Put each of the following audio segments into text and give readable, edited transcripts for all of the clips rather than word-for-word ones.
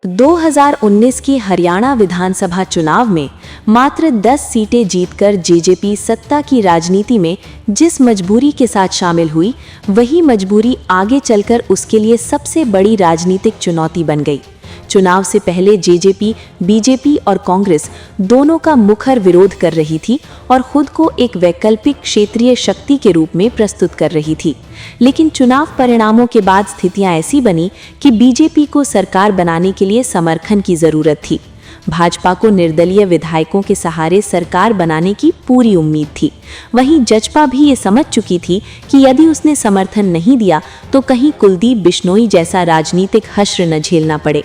2019 की हरियाणा विधानसभा चुनाव में मात्र 10 सीटें जीतकर जेजेपी सत्ता की राजनीति में जिस मजबूरी के साथ शामिल हुई, वही मजबूरी आगे चलकर उसके लिए सबसे बड़ी राजनीतिक चुनौती बन गई। चुनाव से पहले जेजेपी, बीजेपी और कांग्रेस दोनों का मुखर विरोध कर रही थी और खुद को एक वैकल्पिक क्षेत्रीय शक्ति के रूप में प्रस्तुत कर रही थी। लेकिन चुनाव परिणामों के बाद स्थितियां ऐसी बनी कि बीजेपी को सरकार बनाने के लिए समर्थन की जरूरत थी। भाजपा को निर्दलीय विधायकों के सहारे सरकार बनाने की पूरी उम्मीद थी। वहीं जजपा भी ये समझ चुकी थी कि यदि उसने समर्थन नहीं दिया तो कहीं कुलदीप बिश्नोई जैसा राजनीतिक हश्र न झेलना पड़े।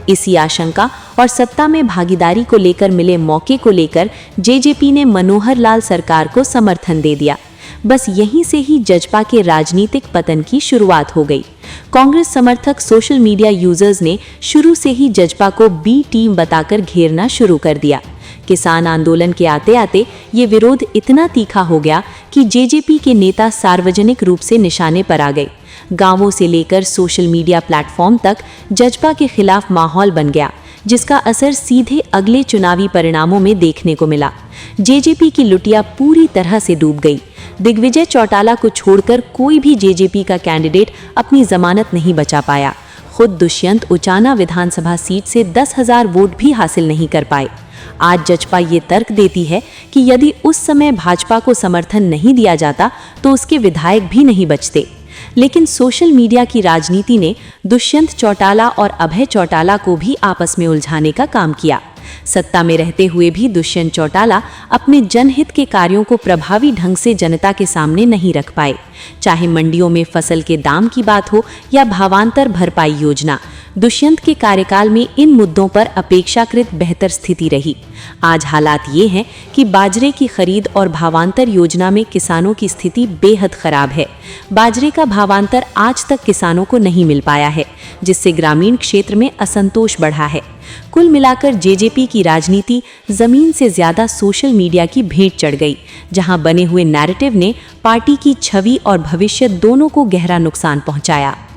इसी आशंका और सत्ता में भागीदारी को लेकर मिले मौके को लेकर जेजेपी ने मनोहर लाल सरकार को समर्थन दे दिया। बस यहीं से ही जजपा के राजनीतिक पतन की शुरुआत हो गई। कांग्रेस समर्थक सोशल मीडिया यूजर्स ने शुरू से ही जजपा को बी टीम बताकर घेरना शुरू कर दिया। किसान आंदोलन के आते आते ये विरोध इतना तीखा हो गया कि जेजेपी के नेता सार्वजनिक रूप से निशाने पर आ गए। गांवों से लेकर सोशल मीडिया प्लेटफॉर्म तक जजपा के खिलाफ माहौल बन गया, जिसका असर सीधे अगले चुनावी परिणामों में देखने को मिला। जेजेपी की लुटिया पूरी तरह से डूब गई। दिग्विजय चौटाला को छोड़कर कोई भी जेजेपी का कैंडिडेट अपनी जमानत नहीं बचा पाया। खुद दुष्यंत उचाना विधानसभा सीट से 10,000 वोट भी हासिल नहीं कर पाए। आज जजपा ये तर्क देती है कि यदि उस समय भाजपा को समर्थन नहीं दिया जाता तो उसके विधायक भी नहीं बचते। लेकिन सोशल मीडिया की राजनीति ने दुष्यंत चौटाला और अभय चौटाला को भी आपस में उलझाने का काम किया। सत्ता में रहते हुए भी दुष्यंत चौटाला अपने जनहित के कार्यों को प्रभावी ढंग से जनता के सामने नहीं रख पाए। चाहे मंडियों में फसल के दाम की बात हो या भावांतर भरपाई योजना, दुष्यंत के कार्यकाल में इन मुद्दों पर अपेक्षाकृत बेहतर स्थिति रही। आज हालात ये हैं कि बाजरे की खरीद और भावांतर योजना में किसानों की स्थिति बेहद खराब है। बाजरे का भावांतर आज तक किसानों को नहीं मिल पाया है, जिससे ग्रामीण क्षेत्र में असंतोष बढ़ा है। कुल मिलाकर जेजेपी की राजनीति जमीन से ज्यादा सोशल मीडिया की भेंट चढ़ गई, जहां बने हुए नैरेटिव ने पार्टी की छवि और भविष्य दोनों को गहरा नुकसान पहुंचाया।